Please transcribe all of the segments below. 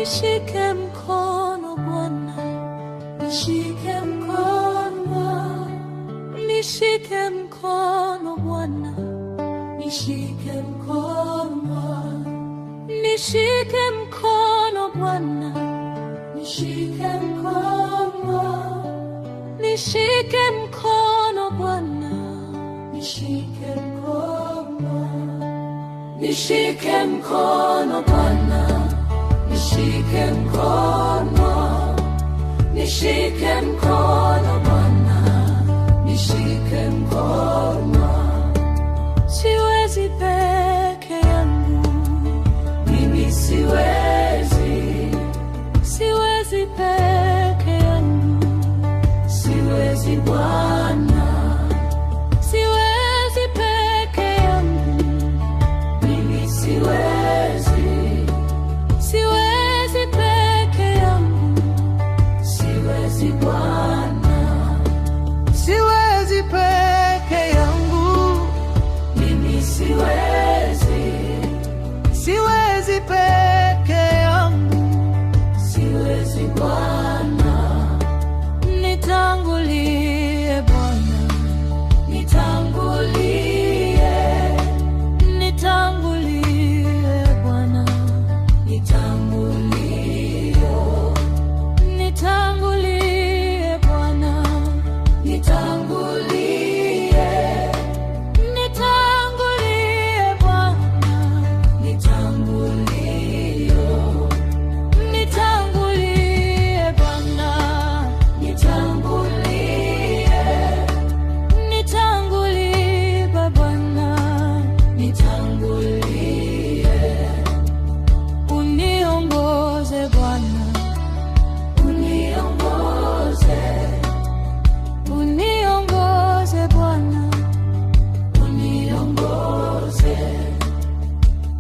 nishike mkono Bwana, nishike mkono, nishike mkono Bwana, nishike mkono, nishike mkono Bwana, nishike mkono, nishike mkono Bwana, nishike mkono, nishike mkono Bwana, nishike mkono, nishike mkono Bwana, nishike mkono. Siwezi peke yangu, mimi siwezi, siwezi peke yangu, siwezi Bwana, siwezi peke yangu, mimi siwezi, siwezi peke yangu, siwezi Bwana, siwezi peke yangu, mimi siwezi, siwezi peke yangu, siwezi Bwana. Nitangulie Bwana, nitangulie, nitangulie Bwana, nitangulie, nitangulie Bwana, nitangulie, nitangulie Bwana, nitangulie, nitangulie Bwana, nitangulie, nitangulie Bwana, nitangulie. Uniongoze Bwana, uniongoze, uniongoze Bwana, uniongoze,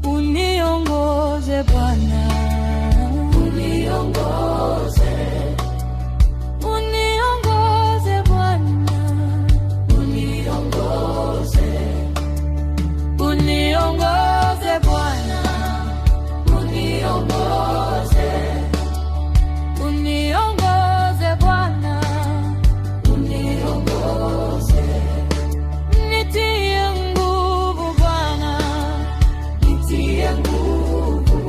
uniongoze Bwana, uniongoze, uniongoze Bwana, uniongoze, uniongoze Bwana, uniongoze, uniongoze Bwana, uniongoze. Nitie nguvu Bwana, nitie nguvu,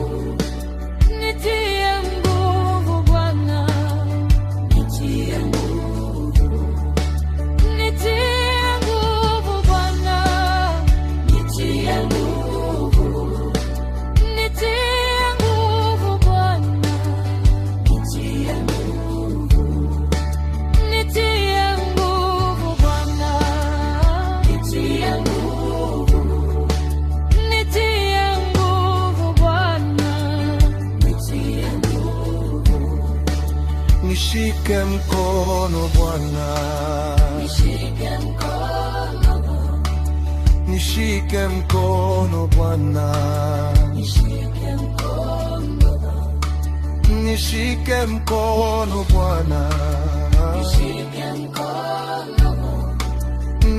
nitie nguvu Bwana, nitie nguvu, nitie nguvu Bwana, nitie nguvu, nitie nguvu Bwana, nitie nguvu, nitie nguvu Bwana, nitie nguvu, nitie nguvu Bwana, nitie nguvu. nishike mkono Bwana, Nishike mkono, nishike mkono Bwana, nishike mkono, nishike mkono Bwana, nishike mkono,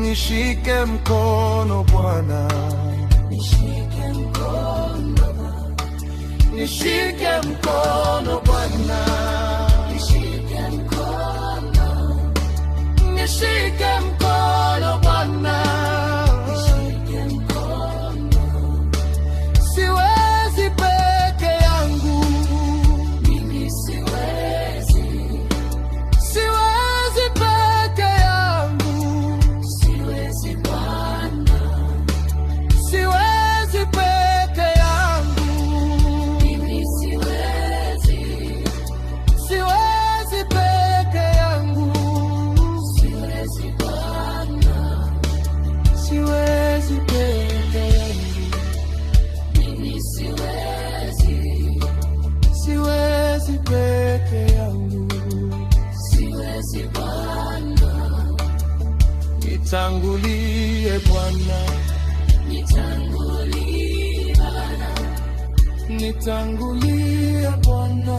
nishike mkono Bwana, nishike mkono, nishike mkono Bwana, nishike mkono, nishike mkono Bwana, nishike mkono. siwezi peke yangu, Mimi siwezi, siwezi peke yangu, siwezi Bwana, siwezi peke yangu, mimi siwezi, siwezi peke yangu, siwezi Bwana, siwezi peke yangu, mimi siwezi, siwezi peke yangu. siwezi Bwana. Nitangulie Bwana, Nitangulie Bwana, nitangulie Bwana,